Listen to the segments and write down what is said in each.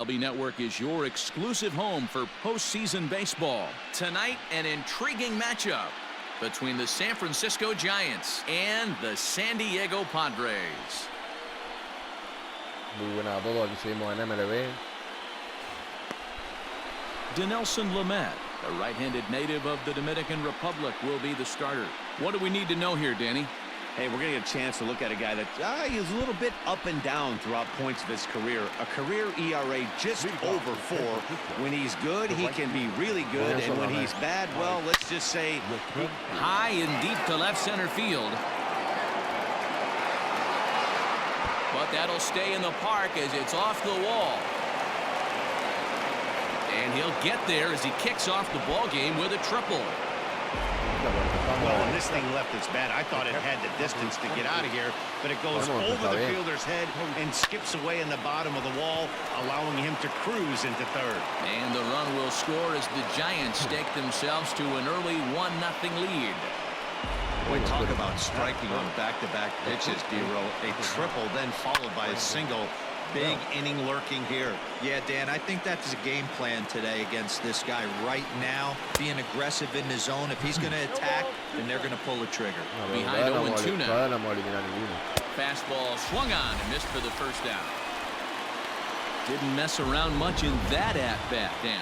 MLB Network is your exclusive home for postseason baseball. Tonight, an intriguing matchup between the San Francisco Giants and the San Diego Padres. Muy buenas a todos, aquí seguimos en MLB. Dinelson Lamet, a right-handed native of the Dominican Republic, will be the starter. What do we need to know here, Danny? Hey, we're going to get a chance to look at a guy that is a little bit up and down throughout points of his career. A career ERA just over 4. When he's good, he can be really good. And when he's bad, well, let's just say... High and deep to left center field. But that'll stay in the park as it's off the wall. And he'll get there as he kicks off the ball game with a triple. Well, when this thing left its bat, I thought it had the distance to get out of here, but it goes over the fielder's head and skips away in the bottom of the wall, allowing him to cruise into third. And the run will score as the Giants stake themselves to an early 1-0 lead. We talk about striking on back-to-back pitches, D-Roll. A triple, then followed by a single. Big inning lurking here. Yeah, Dan, I think that's a game plan today against this guy right now. Being aggressive in the zone. If he's going to attack, then they're going to pull the trigger. Behind 0-2 now. Fastball swung on and missed for the first out. Didn't mess around much in that at-bat, Dan.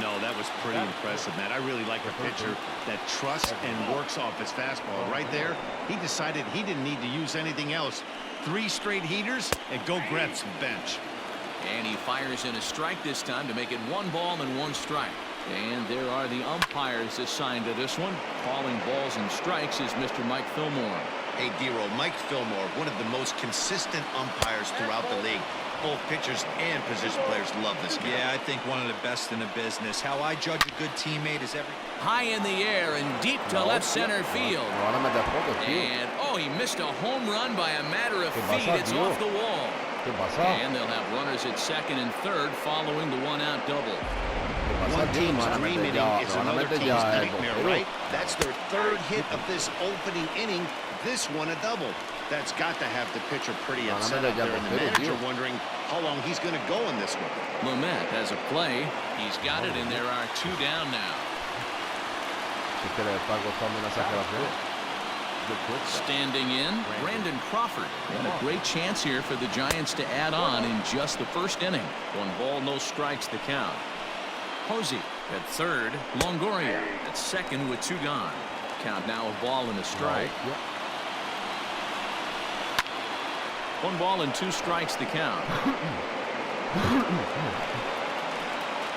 No, that was pretty impressive, man. I really like a pitcher that trusts and works off his fastball. Right there, he decided he didn't need to use anything else. 3 straight heaters and go grab some bench. And he fires in a strike this time to make it 1 ball and 1 strike. And there are the umpires assigned to this one. Calling balls and strikes is Mr. Mike Fillmore. Hey, D-Roll, Mike Fillmore, one of the most consistent umpires throughout the league. Both pitchers and position players love this guy. Yeah, I think one of the best in the business. How I judge a good teammate is high in the air and deep to left center field. And, oh, he missed a home run by a matter of feet. It's off the wall. And they'll have runners at second and third following the 1-out double. One team's dream inning is another team's nightmare, right? That's their 3rd hit of this opening inning. This one a double. That's got to have the pitcher pretty upset out there, and the manager wondering how long he's going to go in this one. Lamet has a play. He's got it, and there are 2 down now. Standing in, Brandon Crawford. And a great chance here for the Giants to add on in just the first inning. 1 ball, no strikes the count. Posey at third. Longoria at second with 2 gone. Count now a ball and a strike. 1 ball and 2 strikes to count.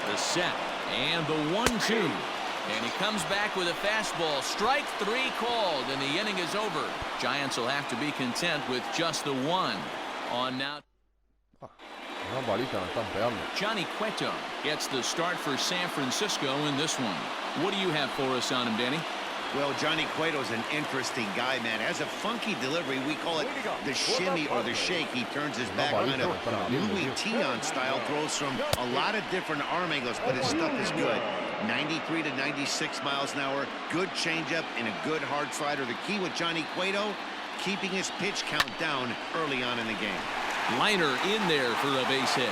The set and the 1-2. And he comes back with a fastball. Strike 3 called, and the inning is over. Giants will have to be content with just the 1. On now. Johnny Cueto gets the start for San Francisco in this one. What do you have for us on him, Danny? Well, Johnny Cueto's an interesting guy, man. Has a funky delivery. We call it the shimmy or the shake. He turns his back kind of Louis Tion style. Throws from a lot of different arm angles, but his stuff is good. 93 to 96 miles an hour. Good changeup and a good hard slider. The key with Johnny Cueto, keeping his pitch count down early on in the game. Liner in there for a base hit.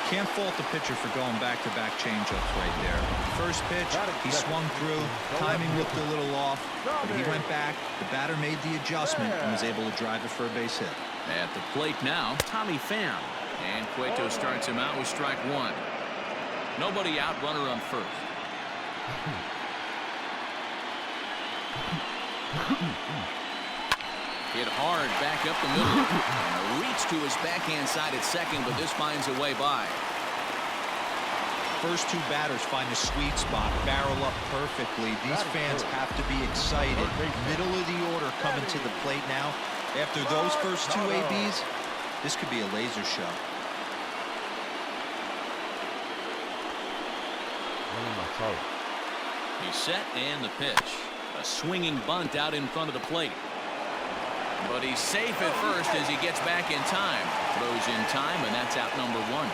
Can't fault the pitcher for going back-to-back changeups right there. First pitch, he swung through. Timing looked a little off, but he went back. The batter made the adjustment and was able to drive it for a base hit. At the plate now, Tommy Pham. And Cueto starts him out with strike 1. Nobody out, runner on first. Hit hard back up the middle. And a reach to his backhand side at second, but this finds a way by. First 2 batters find the sweet spot, barrel up perfectly. These fans have to be excited. Middle of the order coming to the plate now. After those first 2 ABs, this could be a laser show. He's set and the pitch. A swinging bunt out in front of the plate. But he's safe at first as he gets back in time. Throws in time, and that's out number 1.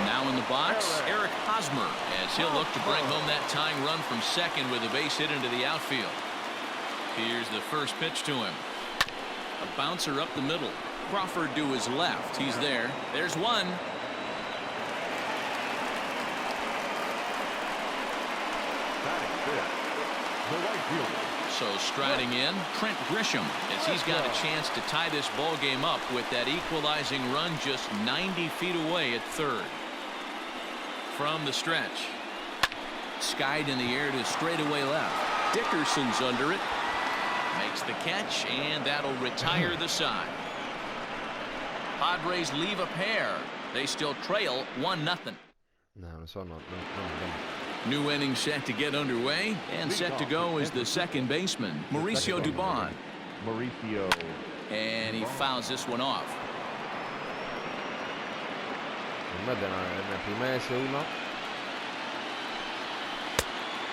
Now in the box, Eric Hosmer, as he'll look to bring home that tying run from second with a base hit into the outfield. Here's the first pitch to him. A bouncer up the middle. Crawford to his left. He's there. There's one. So striding in, Trent Grisham, as he's got a chance to tie this ball game up with that equalizing run just 90 feet away at third. From the stretch. Skied in the air to straightaway left. Dickerson's under it. Makes the catch, and that'll retire the side. Padres leave a pair. They still trail 1-0. No, non so, no. New inning set to get underway, and set to go is the second baseman, Mauricio Dubon. And he fouls this one off.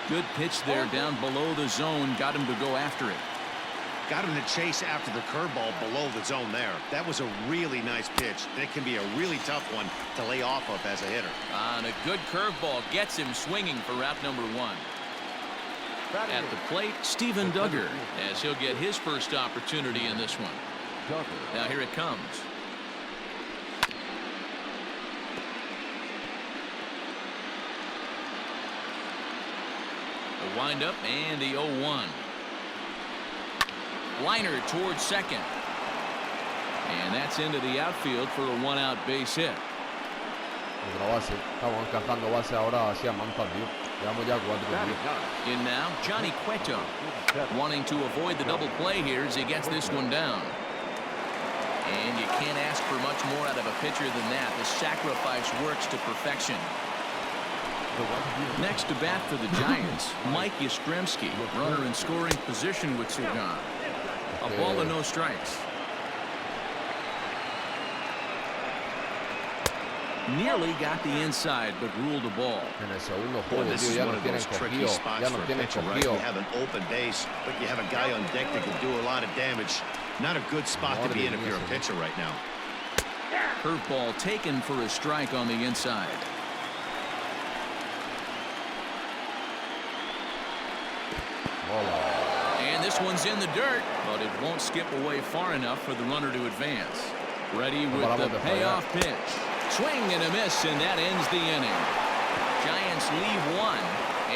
Good pitch there down below the zone. Got him to go after it. Got him to chase after the curveball below the zone there. That was a really nice pitch. And it can be a really tough one to lay off of as a hitter. And a good curveball gets him swinging for route number one. At the plate, Steven Duggar, as he'll get his first opportunity in this one. Now here it comes. The windup and the 0-1. Liner towards second. And that's into the outfield for a one-out base hit. In now, Johnny Cueto. Wanting to avoid the double play here as he gets this one down. And you can't ask for much more out of a pitcher than that. The sacrifice works to perfection. Next to bat for the Giants, Mike Yastrzemski. Runner in scoring position with Sugan. A ball and no strikes. Nearly got the inside, but ruled a ball. Boy, this is one of those tricky spots for a pitcher, right? You have an open base, but you have a guy on deck that can do a lot of damage. Not a good spot to be in if you're a pitcher right now. Curveball taken for a strike on the inside. And this one's in the dirt, but it won't skip away far enough for the runner to advance. Ready with the payoff pitch. Swing and a miss, and that ends the inning. Giants leave one,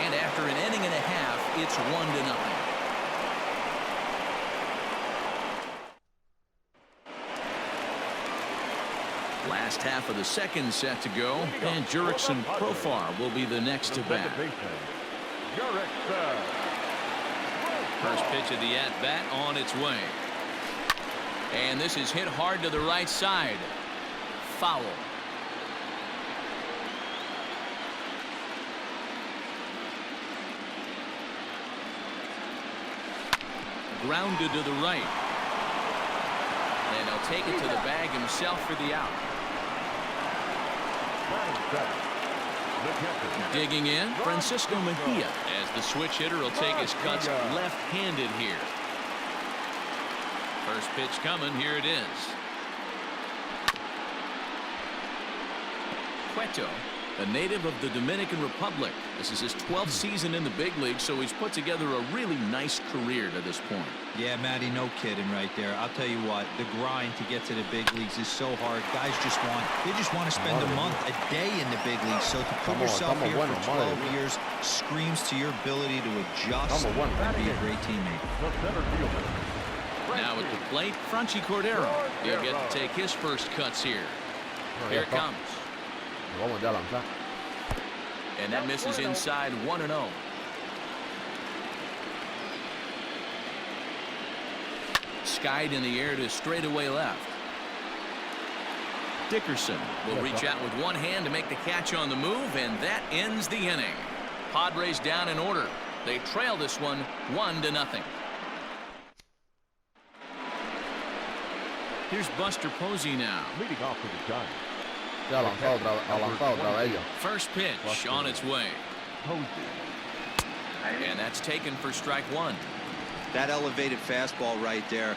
and after an inning and a half, it's 1-0. Last half of the second set to go, and Ps4pro will be the next to bat. First pitch of the at-bat on its way. And this is hit hard to the right side. Foul. Grounded to the right. And he'll take it to the bag himself for the out. Digging in, Francisco Mejia, as the switch hitter will take his cuts left-handed here. First pitch coming, here it is. Cueto, a native of the Dominican Republic. This is his 12th season in the big league, so he's put together a really nice career to this point. Yeah, Matty, no kidding right there. I'll tell you what, the grind to get to the big leagues is so hard. Guys just want to spend a month, a day in the big leagues. So to put yourself here for 12 years screams to your ability to adjust and be a great teammate. Now at the plate, Franchy Cordero. He'll get to take his first cuts here. Here it comes. And that misses inside 1-0. Skied in the air to straightaway left. Dickerson will reach out with one hand to make the catch on the move, and that ends the inning. Padres down in order. They trail this one 1-0. Here's Buster Posey now. Leading off for the Giants. First pitch on its way. And that's taken for strike one. That elevated fastball right there,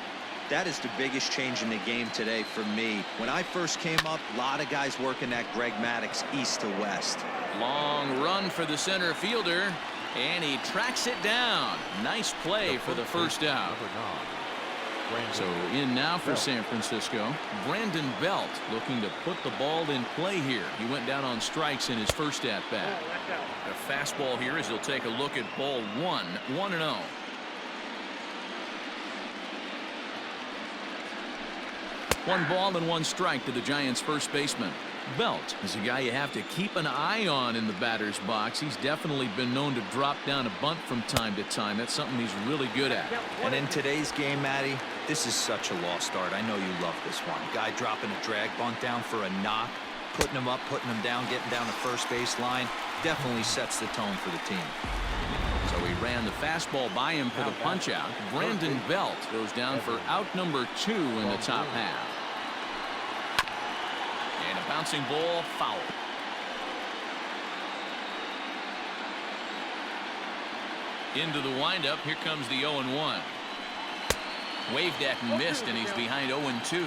that is the biggest change in the game today for me. When I first came up, a lot of guys working that Greg Maddux east to west. Long run for the center fielder. And he tracks it down. Nice play for the first out. So in now for San Francisco, Brandon Belt looking to put the ball in play here. He went down on strikes in his first at bat. A fastball here as he'll take a look at ball 1-0. One ball and one strike to the Giants' first baseman. Belt is a guy you have to keep an eye on in the batter's box. He's definitely been known to drop down a bunt from time to time. That's something he's really good at. And in today's game, Matty, this is such a lost start. I know you love this one. Guy dropping a drag bunt down for a knock, putting him up, putting him down, getting down the first base line. Definitely sets the tone for the team. So he ran the fastball by him for the punch out. Brandon Belt goes down for out number 2 in the top half. And a bouncing ball, foul. Into the windup. Here comes the 0-1. Waved at and missed, and he's behind 0-2.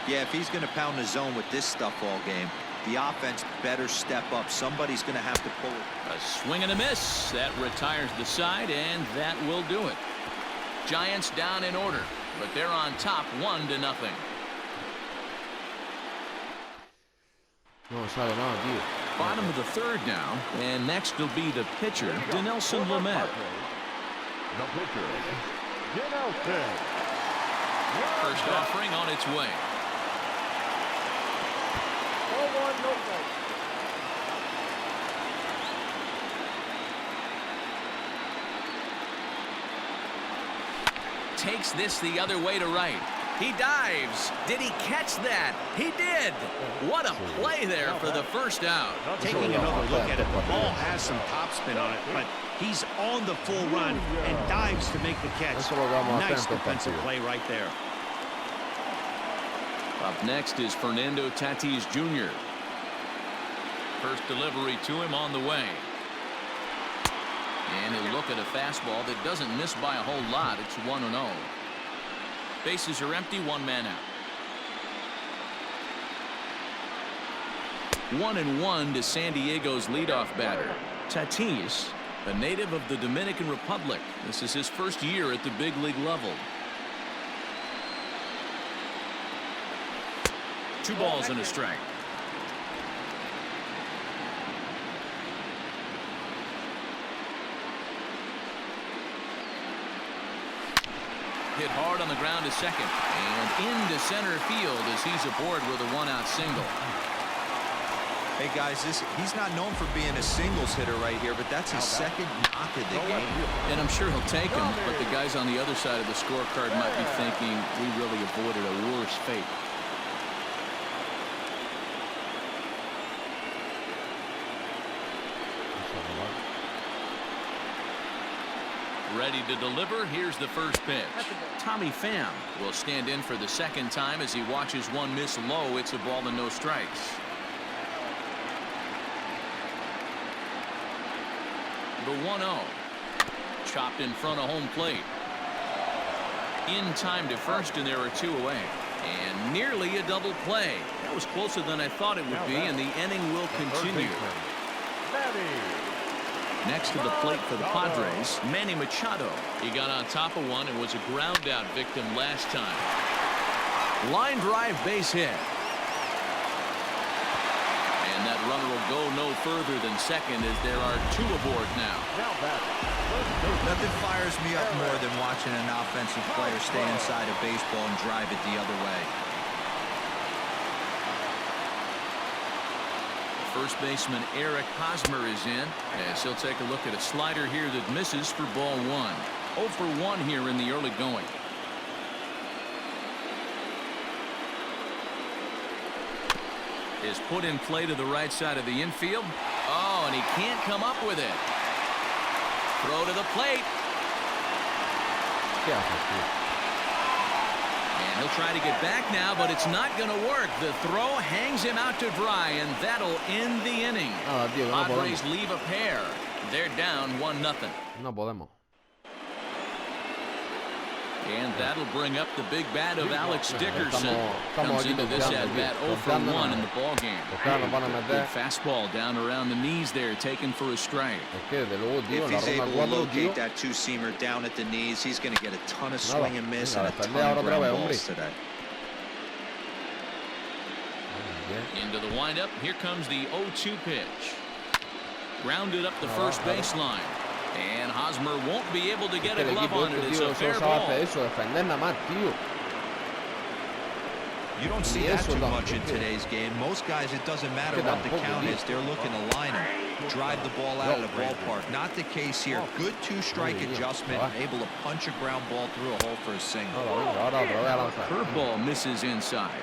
Yeah, if he's going to pound the zone with this stuff all game, the offense better step up. Somebody's going to have to pull it. A swing and a miss. That retires the side, and that will do it. Giants down in order, but they're on top 1-0. No sale nada, tío. Bottom of the third now, and next will be the pitcher, Dinelson Lamet. The pitcher, Dinelson. First offering on its way. 0-1, no play. Takes this the other way to right. He dives. Did he catch that? He did. What a play there for the first out. Taking another look at it, the ball has some topspin on it, but he's on the full run and dives to make the catch. Nice defensive play right there. Up next is Fernando Tatis Jr. First delivery to him on the way. And he'll look at a fastball that doesn't miss by a whole lot. It's 1-0. Bases are empty, one man out. 1-1 to San Diego's leadoff batter, Tatis, a native of the Dominican Republic. This is his first year at the big league level. 2 balls and a strike. Hit hard on the ground to second and into center field as he's aboard with a 1-out single. Hey guys, he's not known for being a singles hitter right here, but that's his second knock of the game. And I'm sure he'll take him, but the guys on the other side of the scorecard might be thinking we really avoided a worse fate. Ready to deliver. Here's the first pitch. Tommy Pham will stand in for the second time as he watches one miss low. It's a ball and no strikes. The 1-0. Chopped in front of home plate. In time to first, and there are 2 away. And nearly a double play. That was closer than I thought it would be, and the inning will continue. Next to the plate for the Padres, Manny Machado. He got on top of one and was a ground out victim last time. Line drive base hit. And that runner will go no further than second as there are 2 aboard now. Nothing fires me up more than watching an offensive player stay inside a baseball and drive it the other way. First baseman Eric Hosmer is in as he'll take a look at a slider here that misses for ball 1. 0 for 1 here in the early going. Is put in play to the right side of the infield. Oh, and he can't come up with it. Throw to the plate. And he'll try to get back now, but it's not going to work. The throw hangs him out to dry, and that'll end the inning. Padres leave a pair. They're down 1-0. No podemos. And that'll bring up the big bat of Alex Dickerson. Estamos Comes into this at-bat 0 for 1 in the ball game. Good fastball down around the knees there, taken for a strike. If he's able to locate that two-seamer down at the knees, he's going to get a ton of swing and miss and a ton of ground balls today. Into the windup. Here comes the 0-2 pitch. Grounded up the first baseline. And Hosmer won't be able to get a glove on it. It's a fair ball. You don't see that too much in today's game. Most guys, it doesn't matter what the count is. They're looking to line him, drive the ball out of the ballpark. Not the case here. Good two-strike adjustment, able to punch a ground ball through a hole for a single. Curveball misses inside.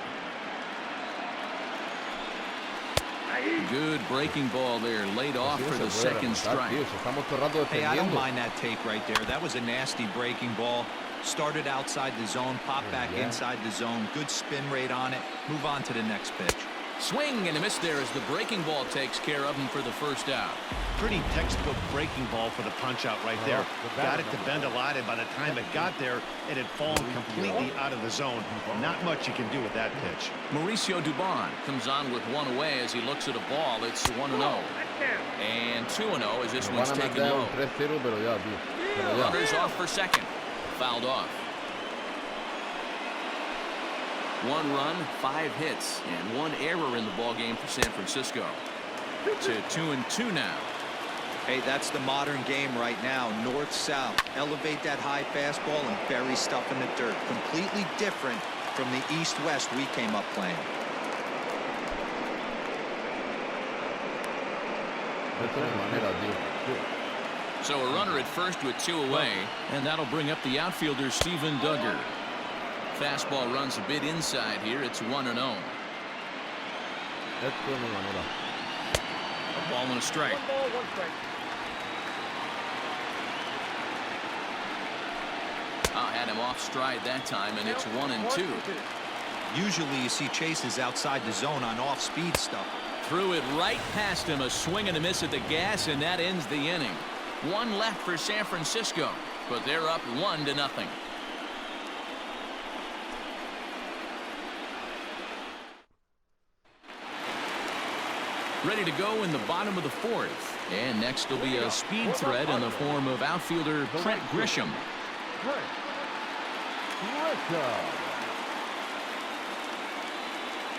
Good breaking ball there, laid off for the second strike. Hey, I don't mind that take right there. That was a nasty breaking ball. Started outside the zone, popped back inside the zone. Good spin rate on it. Move on to the next pitch. Swing and a miss there as the breaking ball takes care of him for the first out. Pretty textbook breaking ball for the punch out right there. Got it to bend a lot, and by the time it got there, it had fallen completely out of the zone. Not much you can do with that pitch. Mauricio Dubon comes on with one away as he looks at a ball. It's 1-0. And 2-0 as this one's taken low. Runners off for second. Fouled off. 1 run, 5 hits, and 1 error in the ball game for San Francisco. To 2-2 now. Hey, that's the modern game right now. North-south. Elevate that high fastball and bury stuff in the dirt. Completely different from the east-west we came up playing. So a runner at first with 2 away, and that'll bring up the outfielder Steven Duggar. Fastball runs a bit inside here. It's 1-0. A ball and a strike. 1 ball, 1 strike. Had him off stride that time, and it's 1-2. Usually you see chases outside the zone on off-speed stuff. Threw it right past him. A swing and a miss at the gas, and that ends the inning. 1 left for San Francisco, but they're up 1-0. Ready to go in the bottom of the 4th. And next will be a speed threat in the form of outfielder Trent Grisham.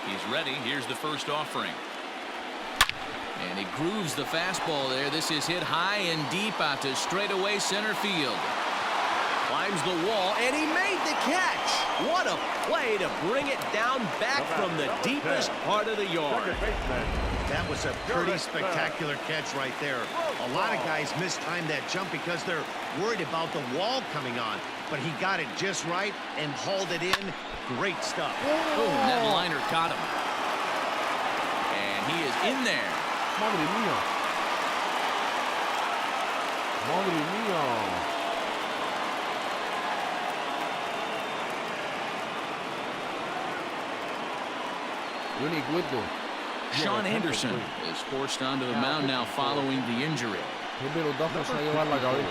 He's ready. Here's the first offering. And he grooves the fastball there. This is hit high and deep out to straightaway center field. Climbs the wall, and he made the catch. What a play to bring it down back from the deepest part of the yard. That was a pretty spectacular catch right there. A lot of guys mistime that jump because they're worried about the wall coming on. But he got it just right and hauled it in. Great stuff. Boom, that liner caught him. And he is in there. Madre mía. Madre mía. Unique Whitlow. Sean Anderson is forced onto the mound now following the injury. Qué pelotazo se va a llevar la cabeza.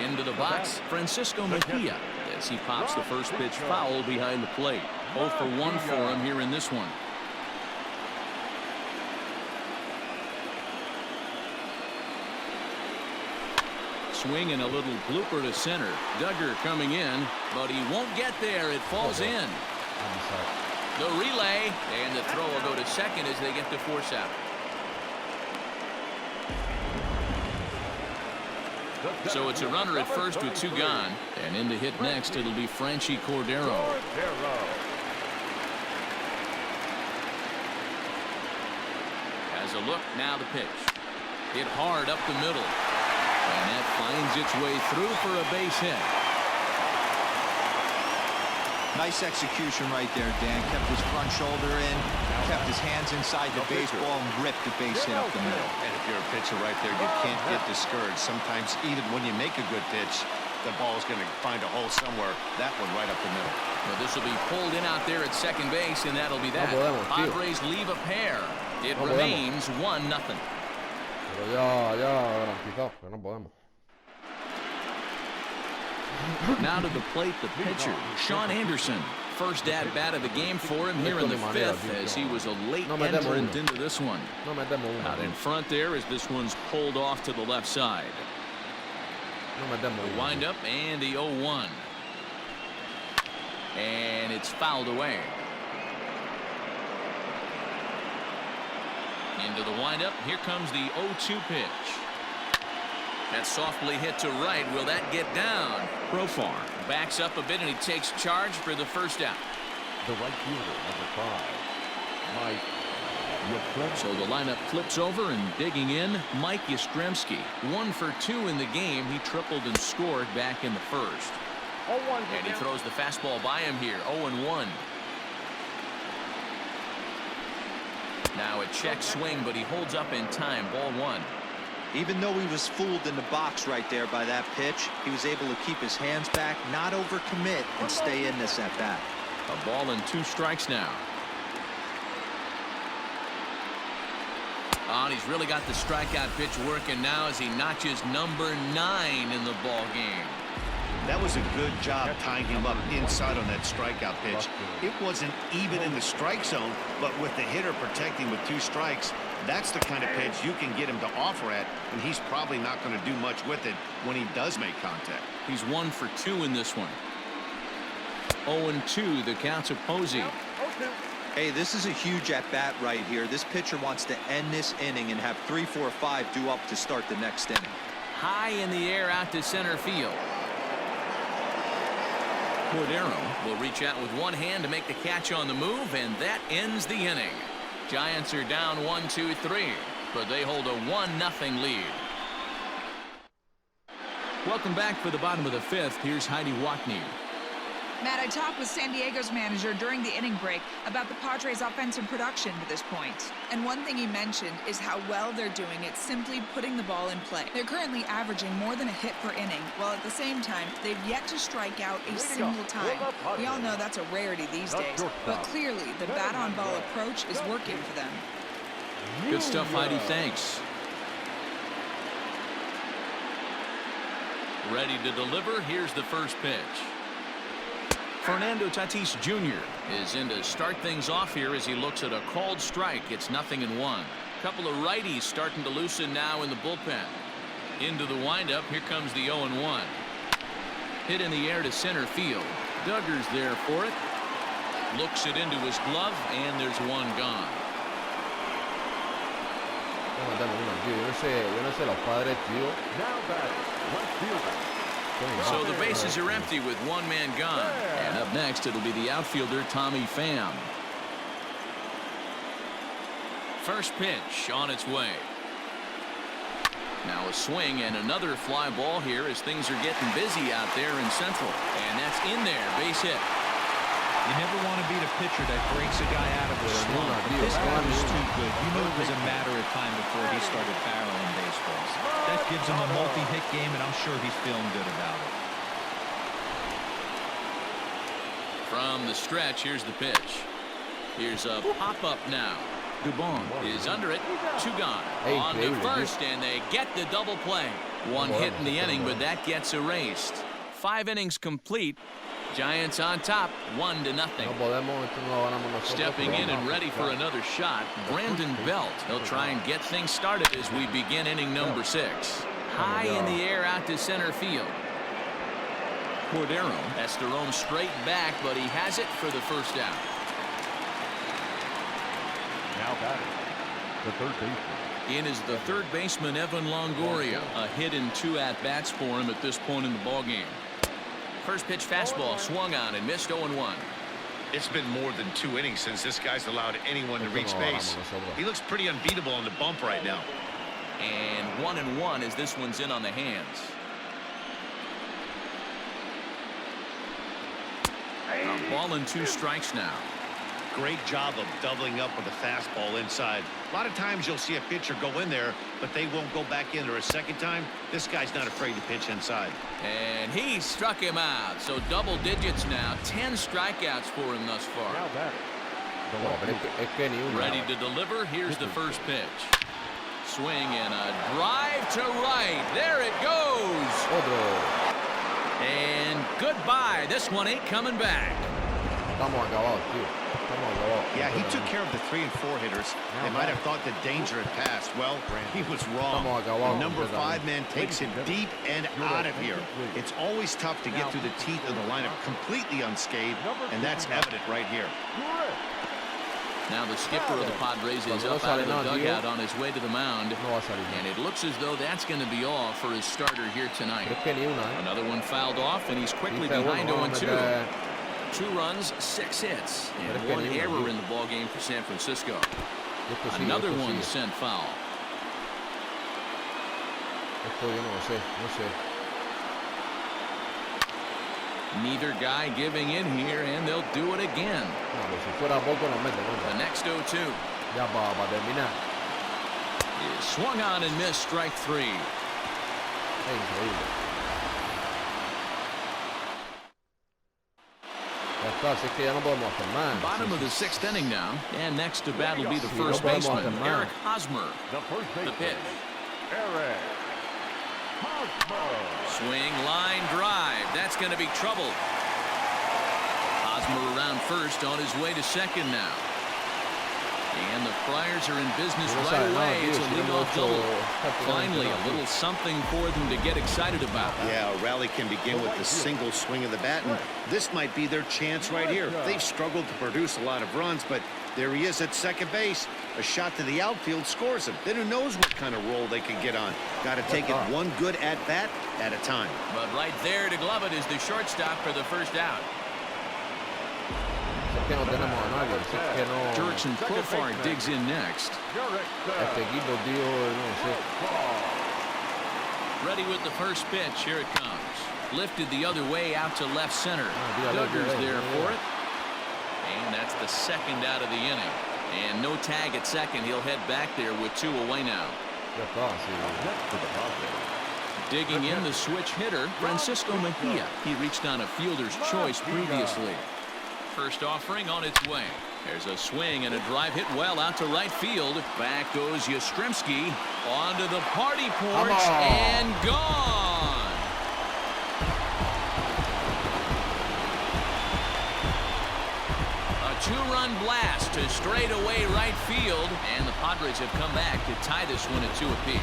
Into the box, Francisco Mejia, as he pops the first pitch foul behind the plate. 0 for 1 for him here in this one. Swing and a little blooper to center. Duggar coming in, but he won't get there. It falls in. The relay, and the throw will go to second as they get the force out. So it's a runner at first with 2 gone, and in to hit next it'll be Franchy Cordero. Has a look, now the pitch. Hit hard up the middle, and that finds its way through for a base hit. Nice execution right there, Dan. Kept his front shoulder in, kept his hands inside the baseball, and ripped the base hit up the middle. And if you're a pitcher right there, you can't get discouraged. Sometimes even when you make a good pitch, the ball is going to find a hole somewhere. That one right up the middle. Well, this will be pulled in out there at second base, and that'll be that. Padres leave a pair. It remains 1-0. Pero ya garantizado, que no podemos. Now to the plate, the pitcher, Sean Anderson. First at-bat of the game for him here in the fifth, as he was a late entrant into this one. Out in front there as this one's pulled off to the left side. The windup and the 0-1. And it's fouled away. Into the windup. Here comes the 0-2 pitch. That's softly hit to right. Will that get down? Profar backs up a bit and he takes charge for the first out. The right fielder, number 5, Mike. So the lineup flips over and digging in, Mike Yastrzemski. 1 for 2 in the game. He tripled and scored back in the first. And he throws the fastball by him here. 0-1. Now a check swing, but he holds up in time. Ball 1. Even though he was fooled in the box right there by that pitch, he was able to keep his hands back, not overcommit, and stay in this at bat. A ball and 2 strikes now. Oh, and he's really got the strikeout pitch working now as he notches number 9 in the ball game. That was a good job tying him up inside on that strikeout pitch. It wasn't even in the strike zone, but with the hitter protecting with 2 strikes, that's the kind of pitch you can get him to offer at, and he's probably not going to do much with it when he does make contact. He's 1 for 2 in this one. 0-2, the count's of Posey. Hey, this is a huge at-bat right here. This pitcher wants to end this inning and have 3, 4, 5 due up to start the next inning. High in the air out to center field. Cordero will reach out with one hand to make the catch on the move, and that ends the inning. Giants are down 1-2-3, but they hold a 1-0 lead. Welcome back for the bottom of the 5th. Here's Heidi Watney. Matt, I talked with San Diego's manager during the inning break about the Padres' offensive production to this point. And one thing he mentioned is how well they're doing at simply putting the ball in play. They're currently averaging more than a hit per inning, while at the same time, they've yet to strike out a single time. We all know that's a rarity these days, but clearly the bat-on-ball approach is working for them. Good stuff, Heidi. Thanks. Ready to deliver. Here's the first pitch. Fernando Tatis Jr. is in to start things off here as he looks at a called strike. It's 0-1. Couple of righties starting to loosen now in the bullpen. Into the windup. Here comes the 0-1. Hit in the air to center field. Duggar's there for it. Looks it into his glove, and there's one gone. Yo no sé los Padres, tío. Now back, left fielder. So the bases are empty with one man gone. And up next, it'll be the outfielder, Tommy Pham. First pitch on its way. Now a swing and another fly ball here as things are getting busy out there in Central. And that's in there, base hit. You never want to beat a pitcher that breaks a guy out of a slump. But this guy was too good. You knew it was a matter of time before he started barreling baseballs. That gives him a multi-hit game, and I'm sure he's feeling good about it. From the stretch, here's the pitch. Here's a pop-up now. Dubon is under it. 2 gone. On to first, and they get the double play. 1 hit in the inning, but that gets erased. 5 innings complete. Giants on top, 1-0. Stepping in and ready for another shot, Brandon Belt. He'll try and get things started as we begin inning number 6. High in the air out to center field. Cordero has to roam straight back, but he has it for the first out. Now batting, the third baseman. In is the third baseman, Evan Longoria. A hit in 2 at-bats for him at this point in the ballgame. First pitch fastball swung on and missed 0-1. It's been more than 2 innings since this guy's allowed anyone to reach base. He looks pretty unbeatable on the bump right now. And 1-1 as this one's in on the hands. A ball and 2 strikes now. Great job of doubling up with a fastball inside. A lot of times you'll see a pitcher go in there, but they won't go back in there a second time. This guy's not afraid to pitch inside. And he struck him out. So double digits now. 10 strikeouts for him thus far. Now batting, the left fielder. Ready to deliver. Here's the first pitch. swing and a drive to right. There it goes. Otro. And goodbye. This one ain't coming back. Estamos acabados, tío. Estamos acabados. Yeah, he took care of the 3 and 4 hitters. They might have thought the danger had passed. Well, he was wrong. The number 5 man takes him deep and out of here. It's always tough to get through the teeth of the lineup completely unscathed, and that's evident right here. Now the skipper of the Padres is up out of the dugout on his way to the mound. And it looks as though that's going to be all for his starter here tonight. Another one fouled off, and he's quickly behind 0-2. 2 runs, 6 hits, and 1 error in the ballgame for San Francisco. Another one sent foul. Neither guy giving in here, and they'll do it again. The next 0-2 is swung on and missed, strike 3. Bottom of the 6th inning now, and next to bat will be the first baseman, Eric Hosmer. The pitch. Eric Hosmer. Swing, line, drive. That's going to be trouble. Hosmer around first, on his way to second now. And the Friars are in business right away. It's a leadoff double. Finally, a little something for them to get excited about. Yeah, a rally can begin with the single swing of the bat, and this might be their chance right here. They've struggled to produce a lot of runs, but there he is at second base. A shot to the outfield scores him. Then who knows what kind of roll they can get on. Got to take it one good at-bat at a time. But right there to glove it is the shortstop for the first out. Jurickson Profar digs in next. Ready with the first pitch. Here it comes. Lifted the other way out to left center. Duggar's there for it. And that's the second out of the inning. And no tag at second. He'll head back there with 2 away now. Digging in the switch hitter, Francisco Mejia. He reached on a fielder's choice previously. First offering on its way. There's a swing and a drive hit well out to right field. Back goes Yastrzemski onto the party porch and gone. A 2-run blast to straightaway right field, and the Padres have come back to tie this one at 2 apiece.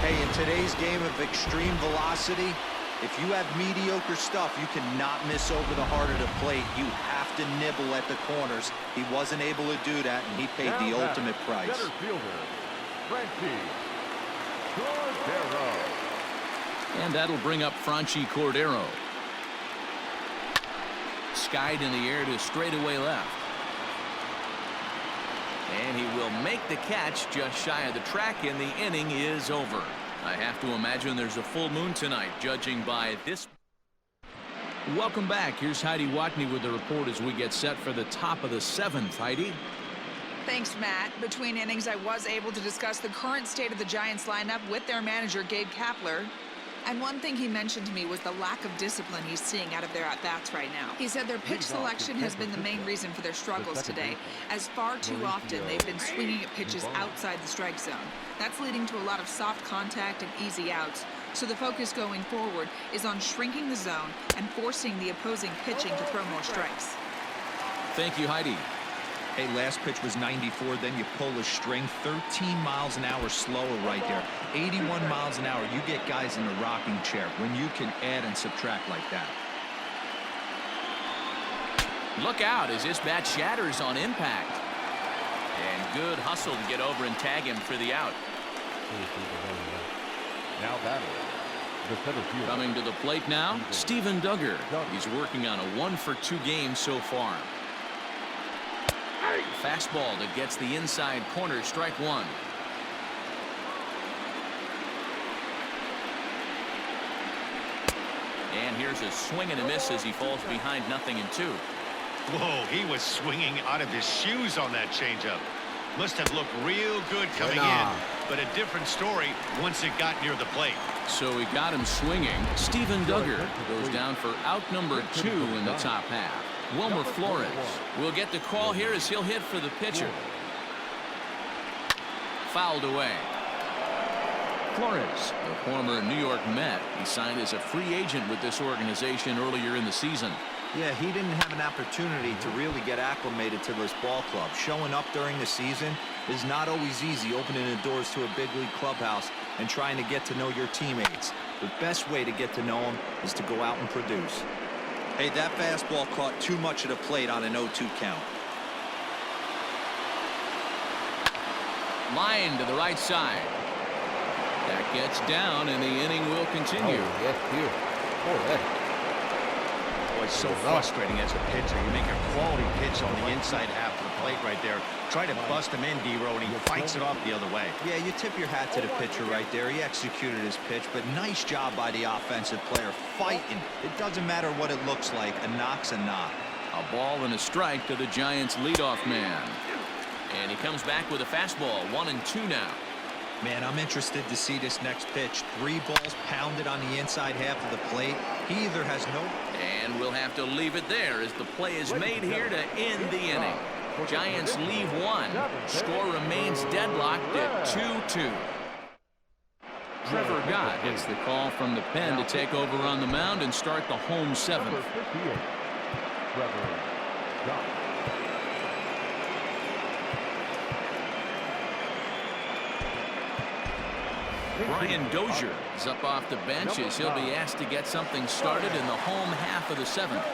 Hey, in today's game of extreme velocity, if you have mediocre stuff, you cannot miss over the heart of the plate. You have to nibble at the corners. He wasn't able to do that, and he paid the ultimate price. Center fielder, Franchi Cordero. And that'll bring up Franchi Cordero. Skied in the air to straightaway left. And he will make the catch just shy of the track, and the inning is over. I have to imagine there's a full moon tonight, judging by this. Welcome back. Here's Heidi Watney with the report as we get set for the top of the 7th. Heidi? Thanks, Matt. Between innings, I was able to discuss the current state of the Giants lineup with their manager, Gabe Kapler. And one thing he mentioned to me was the lack of discipline he's seeing out of their at-bats right now. He said their pitch selection has been the main reason for their struggles today, as far too often they've been swinging at pitches outside the strike zone. That's leading to a lot of soft contact and easy outs. So the focus going forward is on shrinking the zone and forcing the opposing pitching to throw more strikes. Thank you, Heidi. Hey, last pitch was 94, then you pull a string 13 miles an hour slower right there. 81 miles an hour. You get guys in a rocking chair when you can add and subtract like that. Look out as this bat shatters on impact. And good hustle to get over and tag him for the out. Now battle. The center fielder. Coming to the plate now, Steven Duggar. He's working on a 1-for-2 game so far. Fastball that gets the inside corner, strike 1. And here's a swing and a miss as he falls behind 0-2. Whoa, he was swinging out of his shoes on that changeup. Must have looked real good coming in, but a different story once it got near the plate. So he got him swinging. Steven Duggar goes down for out number 2 in the top half. Wilmer Flores will get the call here as he'll hit for the pitcher. Fouled away. Flores, the former New York Met, he signed as a free agent with this organization earlier in the season. Yeah, he didn't have an opportunity to really get acclimated to this ball club. Showing up during the season is not always easy, opening the doors to a big league clubhouse and trying to get to know your teammates. The best way to get to know them is to go out and produce. Hey, that fastball caught too much of the plate on an 0-2 count. Line to the right side. That gets down, and the inning will continue. Boy, it's so frustrating as a pitcher. You make a quality pitch on the inside half of the plate right there. Try to bust him in, D-Row, and he fights it off the other way. Yeah, you tip your hat to the pitcher right there. He executed his pitch, but nice job by the offensive player fighting. It doesn't matter what it looks like. A knock's a knock. A ball and a strike to the Giants' leadoff man. And he comes back with a fastball. 1-2 now. Man, I'm interested to see this next pitch. 3 balls pounded on the inside half of the plate. He either has no... And we'll have to leave it there as the play is made here to end the inning. Giants leave 1. Score remains deadlocked at 2-2. Trevor Gott gets the call from the pen to take over on the mound and start the home 7th. Trevor Gott. Brian Dozier is up off the bench as he'll be asked to get something started in the home half of the 7th.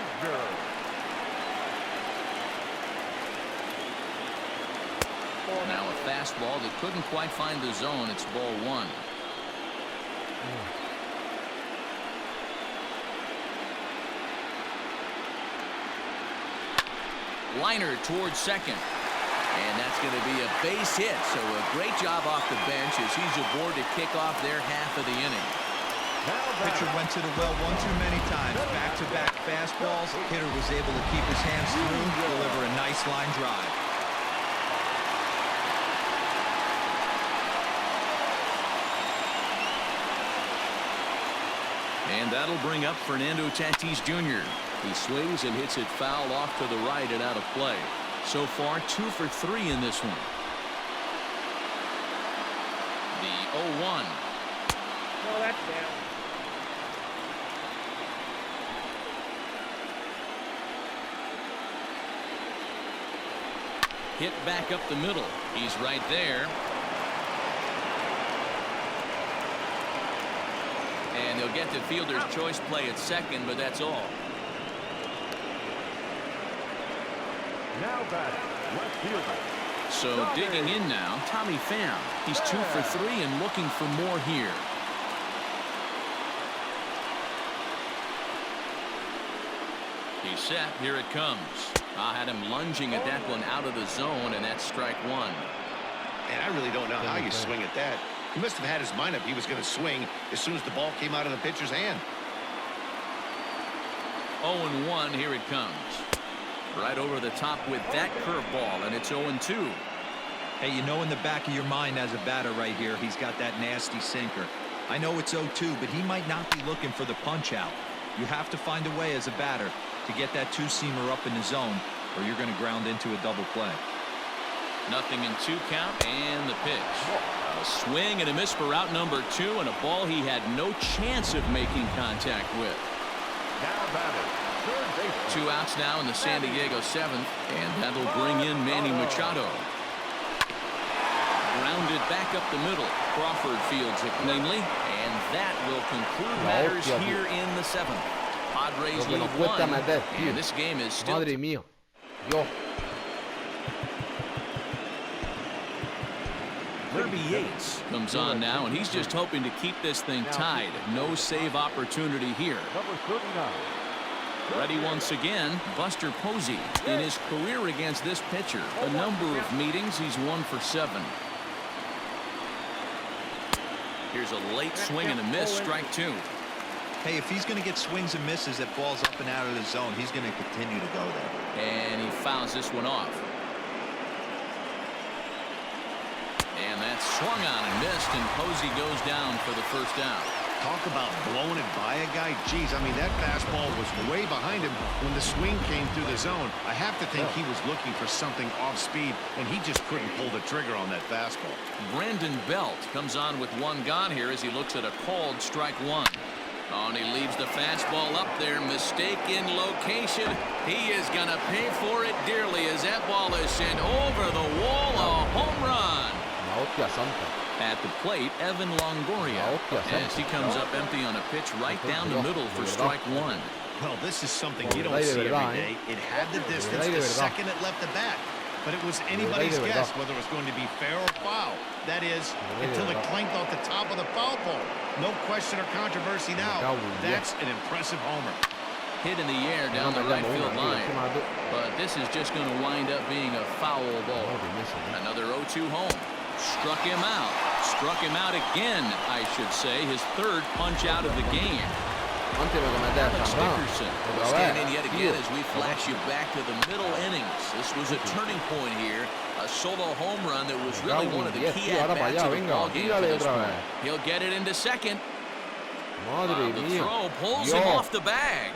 Now a fastball that couldn't quite find the zone. It's ball 1. Liner towards second. And that's going to be a base hit. So a great job off the bench as he's aboard to kick off their half of the inning. Pitcher went to the well one too many times. Back-to-back fastballs. Hitter was able to keep his hands through, deliver a nice line drive. And that'll bring up Fernando Tatis Jr. He swings and hits it foul off to the right and out of play. So far, 2 for 3 in this one. The 0-1. No, that's down. Hit back up the middle. He's right there. And he'll get the fielder's choice play at second, but that's all. Now back, left fielder. So digging in now, Tommy Pham. He's 2 for 3 and looking for more here. He's set. Here it comes. I had him lunging at that one out of the zone, and that's strike 1. And I really don't know how you swing at that. He must have had his mind up he was going to swing as soon as the ball came out of the pitcher's hand. 0-1. Here it comes. Right over the top with that curveball, and it's 0-2. Hey, you know in the back of your mind as a batter right here, he's got that nasty sinker. I know it's 0-2, but he might not be looking for the punch out. You have to find a way as a batter to get that 2-seamer up in the zone, or you're going to ground into a double play. 0-2 count, and the pitch. A swing and a miss for out number 2, and a ball he had no chance of making contact with. Now batting, third base. 2 outs now in the San Diego 7th, and that'll bring in Manny Machado. Grounded back up the middle. Crawford fields it cleanly, and that will conclude matters here in the 7th. Padres lead 1, and this game is still... Madre mía. Yo. Kirby Yates comes on now, and he's just hoping to keep this thing tied. No save opportunity here. Number 39. Ready once again, Buster Posey. In his career against this pitcher, a number of meetings, he's 1 for 7. Here's a late swing and a miss, strike 2. Hey, if he's going to get swings and misses at balls up and out of the zone, he's going to continue to go there. And he fouls this one off. And that's swung on and missed, and Posey goes down for the first out. Talk about blowing it by a guy. Geez, I mean, that fastball was way behind him when the swing came through the zone. I have to think he was looking for something off speed, and he just couldn't pull the trigger on that fastball. Brandon Belt comes on with one gone here as he looks at a called strike one. Oh, and he leaves the fastball up there. Mistaken location. He is going to pay for it dearly as that ball is sent over the wall. A home run. At the plate, Evan Longoria, as he comes up empty on a pitch right down the middle for strike one. Well, this is something you don't see every day. It had the distance the second it left the bat. But it was anybody's guess whether it was going to be fair or foul. That is, until it clanked off the top of the foul pole. No question or controversy now. That's an impressive homer. Hit in the air down the right field line. But this is just going to wind up being a foul ball. Another 0-2 home. Struck him out. Struck him out again, I should say. His third punch out of the game. Alex Dickerson will stand in yet again as we flash you back to the middle innings. This was a turning point here. A solo home run that was really one of the key at-bats of the ballgame for this point. He'll get it into second. The throw pulls him off the bag.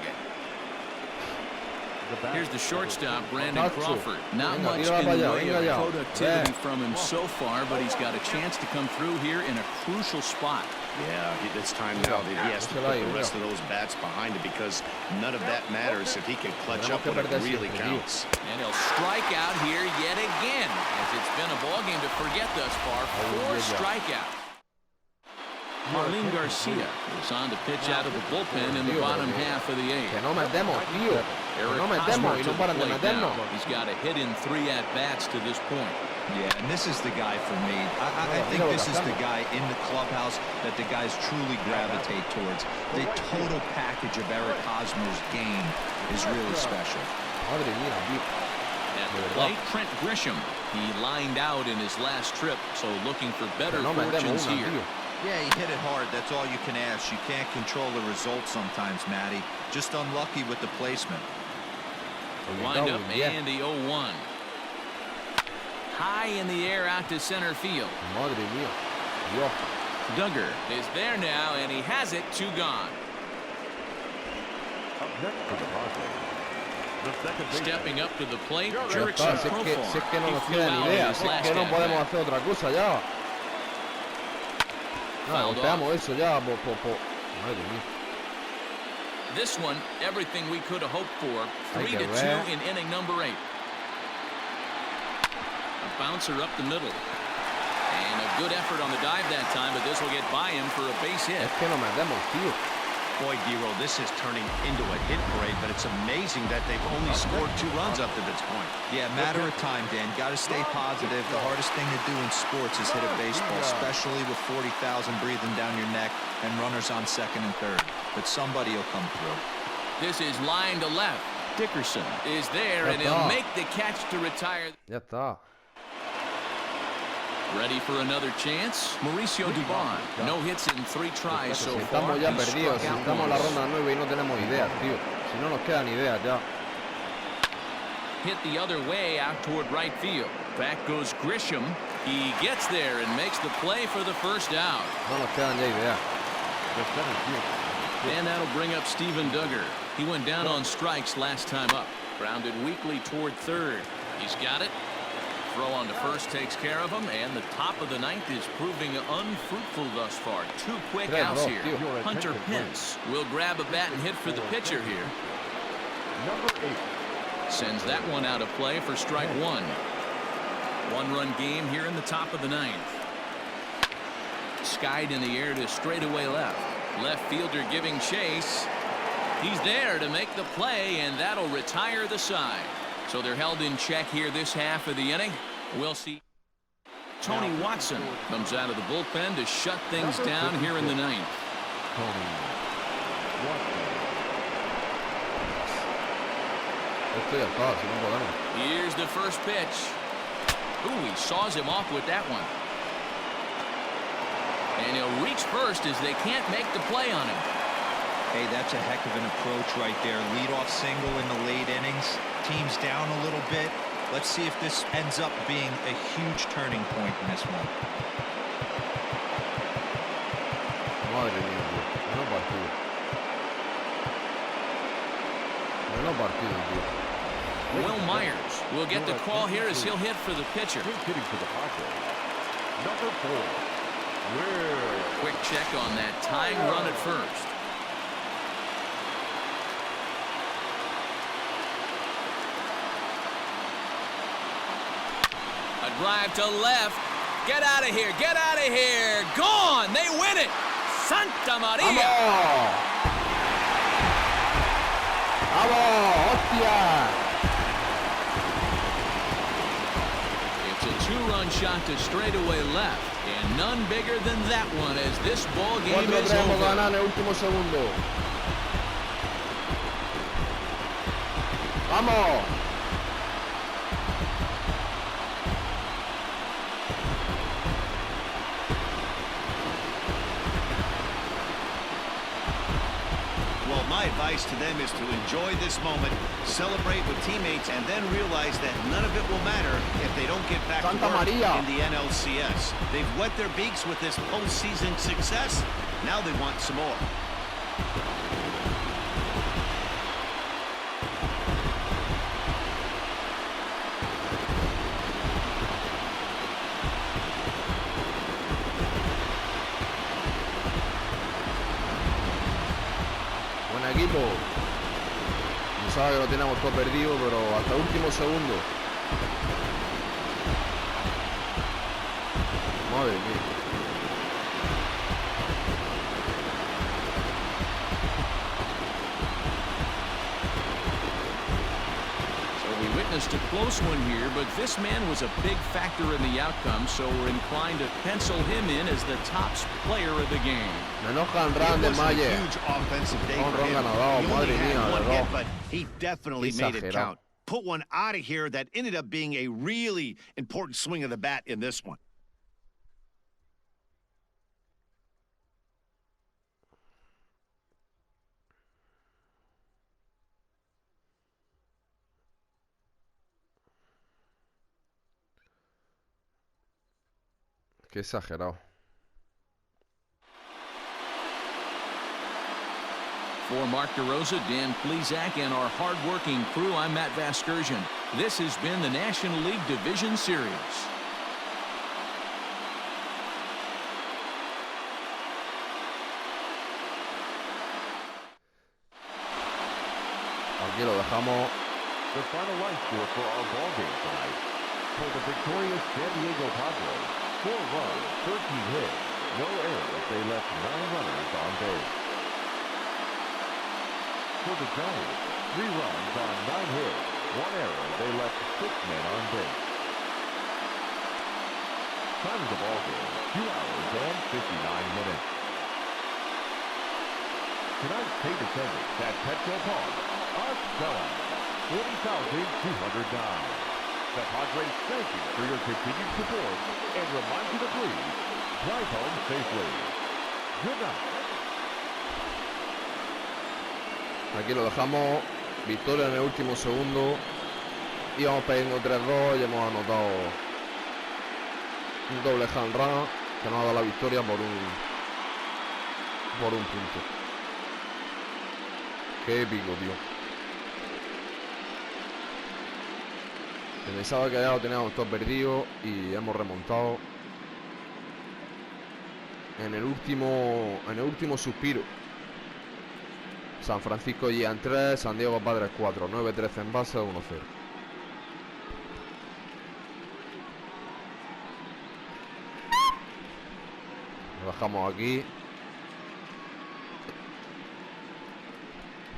Here's the shortstop, Brandon Crawford. Not much in the way of productivity from him so far, but he's got a chance to come through here in a crucial spot. Yeah, it's time now that he has to put the rest of those bats behind him because none of that matters if he can clutch up when it really counts. And he'll strike out here yet again, as it's been a ballgame to forget thus far. 4 strikeouts. Marlene Garcia is on to pitch out of the bullpen in the bottom half of the 8th. He's got a hit in 3 at-bats to this point. Yeah, and this is the guy for me. I think this is the guy in the clubhouse that the guys truly gravitate towards. The total package of Eric Hosmer's game is really special. At the plate, Trent Grisham. He lined out in his last trip, so looking for better fortunes here. Yeah, he hit it hard. That's all you can ask. You can't control the result sometimes, Matty. Just unlucky with the placement. The windup and the 0-1. High in the air out to center field. Duggar is there now, and he has it. 2 gone. Stepping up to the plate, Jurickson Profar. Si es que no nos queda ni idea, si es que no podemos hacer otra cosa ya. No, golpeamos eso ya, Madre mía. This one, everything we could have hoped for. 3-2 in inning number 8. A bouncer up the middle. And a good effort on the dive that time, but this will get by him for a base hit. Es que no mandamos, tío. Boy, Dero, this is turning into a hit parade, but it's amazing that they've only scored 2 runs up to this point. Yeah, matter of time, Dan. Got to stay positive. The hardest thing to do in sports is hit a baseball, especially with 40,000 breathing down your neck and runners on second and third. But somebody will come through. This is line to left. Dickerson is there, and he'll make the catch to retire. Ya está. Ready for another chance? Mauricio Dubon. No hits in 3 tries so far. Estamos ya perdidos. Si estamos en la ronda 9 y no tenemos ideas, tío. Si no nos quedan ideas ya. Hit the other way out toward right field. Back goes Grisham. He gets there and makes the play for the first out. No nos quedan ya ideas. And that'll bring up Steven Duggar. He went down on strikes last time up. Grounded weakly toward third. He's got it. Throw on to first takes care of him, and the top of the 9th is proving unfruitful thus far. 2 quick outs here. Hunter Pence will grab a bat and hit for the pitcher here. Number 8. Sends that one out of play for strike 1. 1-run game here in the top of the 9th. Skied in the air to straightaway left. Left fielder giving chase. He's there to make the play, and that'll retire the side. So they're held in check here this half of the inning. We'll see. Tony Watson comes out of the bullpen to shut things down here in the 9th. Here's the first pitch. Ooh, he saws him off with that one. And he'll reach first as they can't make the play on him. Hey, that's a heck of an approach right there. Leadoff single in the late innings. Team's down a little bit. Let's see if this ends up being a huge turning point in this one. Madre mía, tío. Menos partido. Menos partido, tío. Will Myers will get the call here as he'll hit for the pitcher. Hitting for the Padres. Number 4. Quick check on that tying run at first. A drive to left. Get out of here. Get out of here. Gone. They win it. Santa Maria. ¡Vamos! ¡Vamos! ¡Hostia! It's a two-run shot to straightaway left. And none bigger than that one as this ball game is 4-3 hemos over. ganado en el último segundo. ¡Vamos! Well, my advice to them is to enjoy this moment, celebrate with teammates, and then realize that none of it will matter if they don't get back to Santa work Maria. in the NLCS. They've wet their beaks with this postseason success. Now they want some more. Buen equipo. Pensaba que lo teníamos todo perdido, pero hasta el último segundo. Madre mía. So we witnessed a close one here, but this man was a big factor in the outcome, so we're inclined to pencil him in as the top player of the game. Me enoja el run It de was a Mayer. huge offensive day Un for ron him. ganador, He madre only had mía, one de hit, verdad. but he definitely made it Exagerado. count. Put one out of here that ended up being a really important swing of the bat in this one. Qué exagerado. For Mark DeRosa, Dan Plesac, and our hard-working crew, I'm Matt Vasgersian. This has been the National League Division Series. Aquí lo dejamos. The final line score for our ball game tonight. For the victorious San Diego Padres, 4 runs, 13 hits, no errors. They left 9 runners on base. For the Giants, 3 runs on 9 hits, 1 error. They left 6 men on base. Time of the ball game, 2 hours and 59 minutes. Tonight's paid attendance at Petco Park, a sellout, 40,209. The Padres thank you for your continued support and remind you to please drive home safely. Good night. Aquí lo dejamos. Victoria en el último segundo. Íbamos perdiendo 3-2 y hemos anotado un doble hand run que nos ha dado la victoria por un punto. Qué épico, tío. Pensaba que ya lo teníamos todo perdido y hemos remontado en el último suspiro. San Francisco llegan 3, San Diego Padres 4, 9-13 en base, 1-0. Lo bajamos aquí.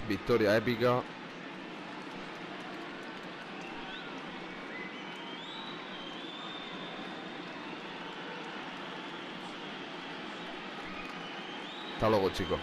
Victoria épica. Hasta luego, chicos.